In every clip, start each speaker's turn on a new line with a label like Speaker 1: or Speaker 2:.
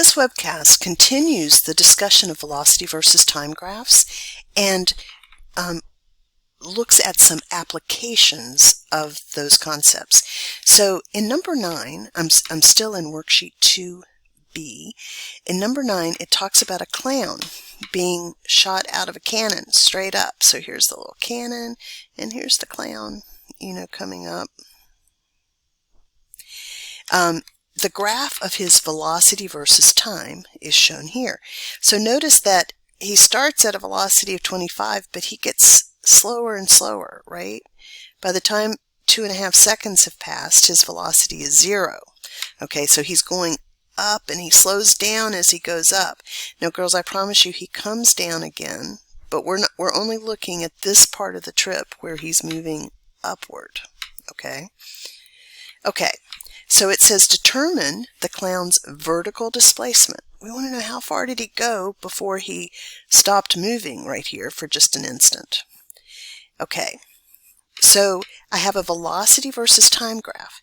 Speaker 1: This webcast continues the discussion of velocity versus time graphs and looks at some applications of those concepts. So in number 9, I'm still in worksheet 2B. In number 9, it talks about a clown being shot out of a cannon straight up. So here's the little cannon, and here's the clown, coming up. The graph of his velocity versus time is shown here. So notice that he starts at a velocity of 25, but he gets slower and slower, right? By the time 2.5 seconds have passed, his velocity is 0. Okay, so he's going up and he slows down as he goes up. Now, girls, I promise you he comes down again, but we're only looking at this part of the trip where he's moving upward. Okay? Okay. So it says determine the clown's vertical displacement. We want to know how far did he go before he stopped moving right here for just an instant. Okay, so I have a velocity versus time graph.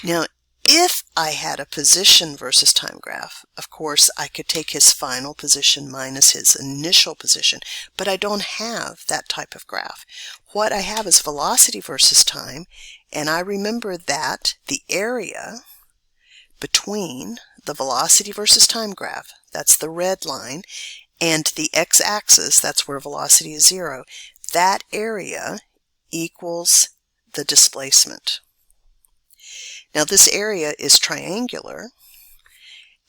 Speaker 1: Now, if I had a position versus time graph, of course, I could take his final position minus his initial position, but I don't have that type of graph. What I have is velocity versus time, and I remember that the area between the velocity versus time graph, that's the red line, and the x-axis, that's where velocity is 0, that area equals the displacement. Now this area is triangular,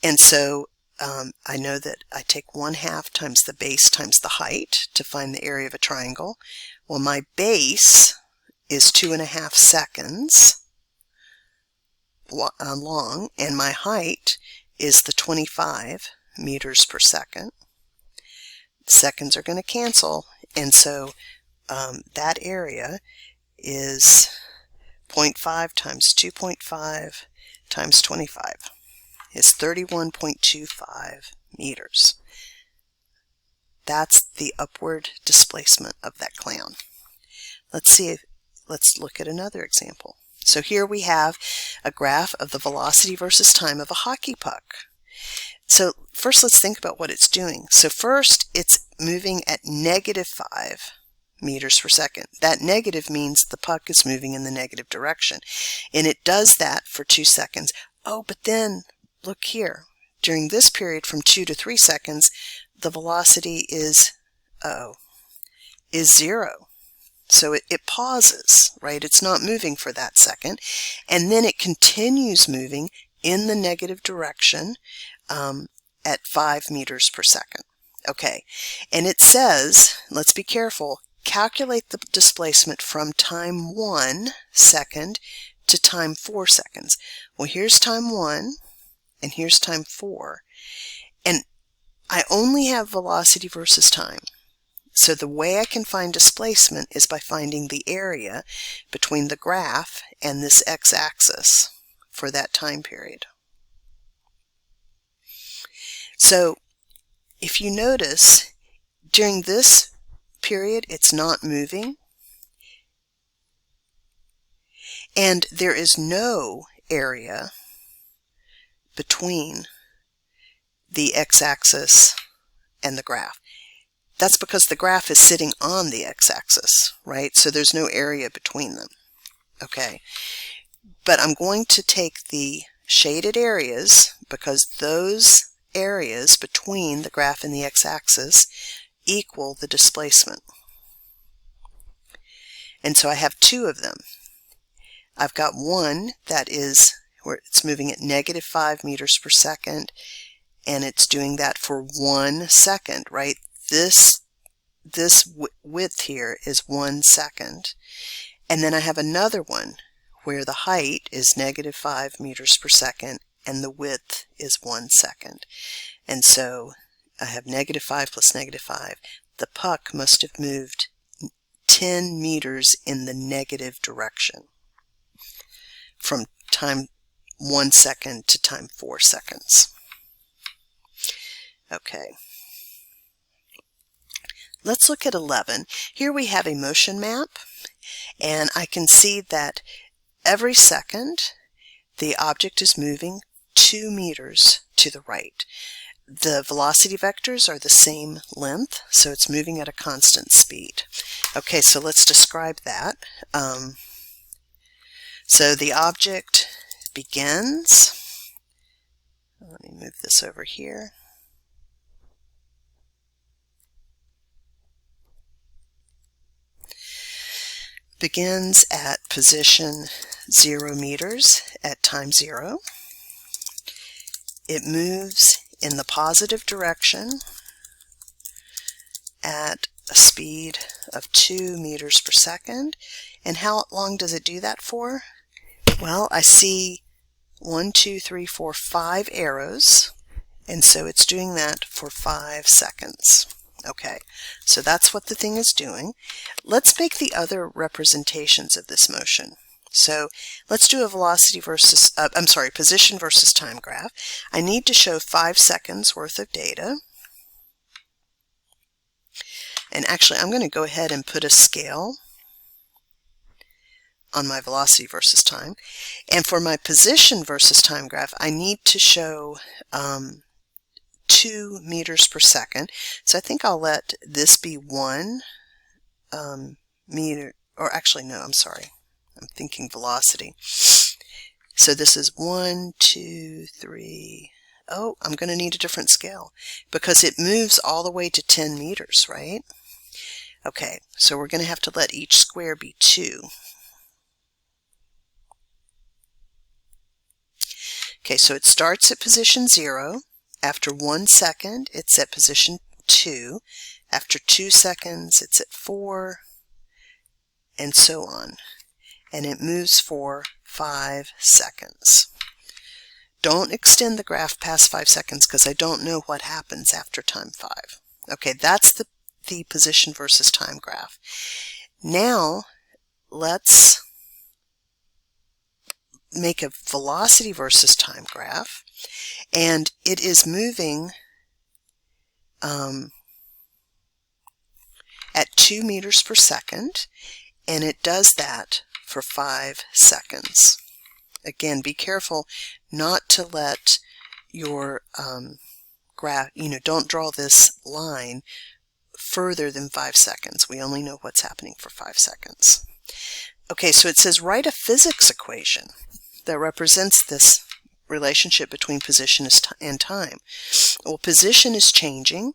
Speaker 1: and so I know that I take 1/2 times the base times the height to find the area of a triangle. Well, my base is 2.5 seconds long, and my height is the 25 meters per second. Seconds are going to cancel, and so that area is 0.5 times 2.5 times 25 is 31.25 meters. That's the upward displacement of that clown. Let's look at another example. So here we have a graph of the velocity versus time of a hockey puck. So first let's think about what it's doing. So first it's moving at -5 meters per second. That negative means the puck is moving in the negative direction. And it does that for 2 seconds. Oh, but then look here. During this period from 2 to 3 seconds, the velocity is 0. So it pauses, right? It's not moving for that second. And then it continues moving in the negative direction at 5 meters per second. Okay, and it says, let's be careful, calculate the displacement from time 1 second to time 4 seconds. Well, here's time 1 and here's time 4. And I only have velocity versus time. So the way I can find displacement is by finding the area between the graph and this x-axis for that time period. So if you notice, during this period, it's not moving, and there is no area between the x-axis and the graph. That's because the graph is sitting on the x-axis, right? So there's no area between them. Okay, but I'm going to take the shaded areas because those areas between the graph and the x-axis equal the displacement. And so I have 2 of them. I've got one that is where it's moving at -5 meters per second, and it's doing that for 1 second, right? This width here is 1 second. And then I have another one where the height is -5 meters per second and the width is 1 second. And so I have -5 plus -5. The puck must have moved 10 meters in the negative direction from time 1 second to time 4 seconds. Okay. Let's look at 11. Here we have a motion map, and I can see that every second the object is moving 2 meters to the right. The velocity vectors are the same length, so it's moving at a constant speed. Okay, so let's describe that. So the object begins, let me move this over here. Begins at position 0 meters at time 0. It moves in the positive direction at a speed of 2 meters per second. And how long does it do that for? Well, I see 1, 2, 3, 4, 5 arrows, and so it's doing that for 5 seconds. Okay, so that's what the thing is doing. Let's make the other representations of this motion. So let's do a velocity versus, position versus time graph. I need to show 5 seconds worth of data. And actually, I'm going to go ahead and put a scale on my velocity versus time. And for my position versus time graph, I need to show 2 meters per second. So I think I'll let this be 1 meter, or actually no, I'm sorry. I'm thinking velocity. So this is 1, 2, 3. Oh, I'm going to need a different scale because it moves all the way to 10 meters, right? Okay, so we're going to have to let each square be 2. Okay, so it starts at position 0. After 1 second, it's at position 2. After 2 seconds, it's at 4, and so on. And it moves for 5 seconds. Don't extend the graph past 5 seconds because I don't know what happens after time 5. Okay, that's the position versus time graph. Now, let's make a velocity versus time graph, and it is moving at 2 meters per second, and it does that for 5 seconds. Again, be careful not to let your graph, don't draw this line further than 5 seconds. We only know what's happening for 5 seconds. Okay, so it says write a physics equation that represents this relationship between position and time. Well, position is changing.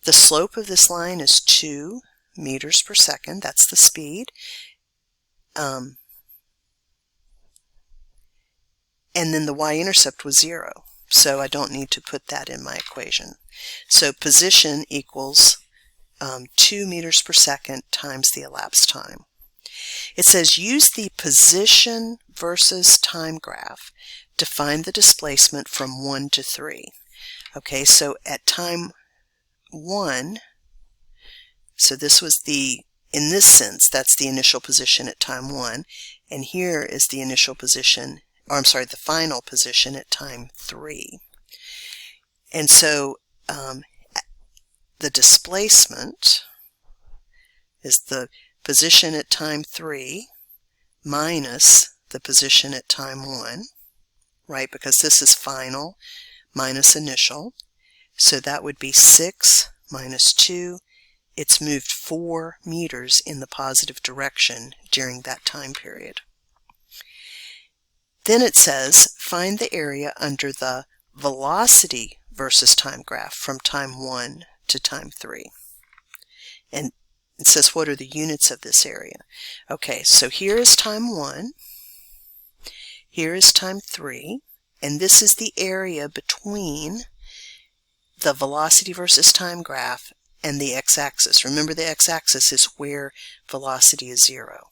Speaker 1: The slope of this line is 2 meters per second. That's the speed. And then the y-intercept was 0. So I don't need to put that in my equation. So position equals 2 meters per second times the elapsed time. It says use the position versus time graph to find the displacement from 1 to 3. Okay, so at time 1, so this was in this sense, that's the initial position at time 1, and here is the initial position, or I'm sorry, the final position at time 3. And so the displacement is the position at time 3 minus the position at time 1, right? Because this is final minus initial. So that would be 6 minus 2. It's moved 4 meters in the positive direction during that time period. Then it says find the area under the velocity versus time graph from time 1 to time 3. And it says what are the units of this area. Okay, so here is time 1, here is time 3, and this is the area between the velocity versus time graph and the x-axis. Remember, the x-axis is where velocity is 0.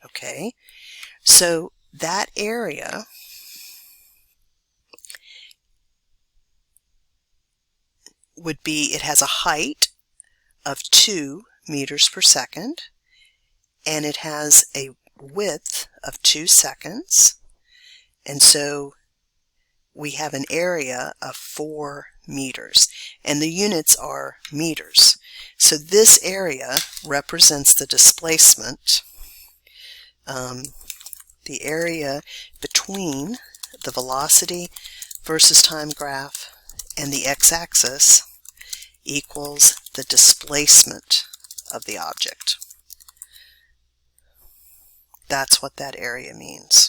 Speaker 1: Okay, so that area would be, it has a height of 2 meters per second, and it has a width of 2 seconds, and so we have an area of 4 meters, and the units are meters. So this area represents the displacement, the area between the velocity versus time graph, and the x-axis equals the displacement of the object. That's what that area means.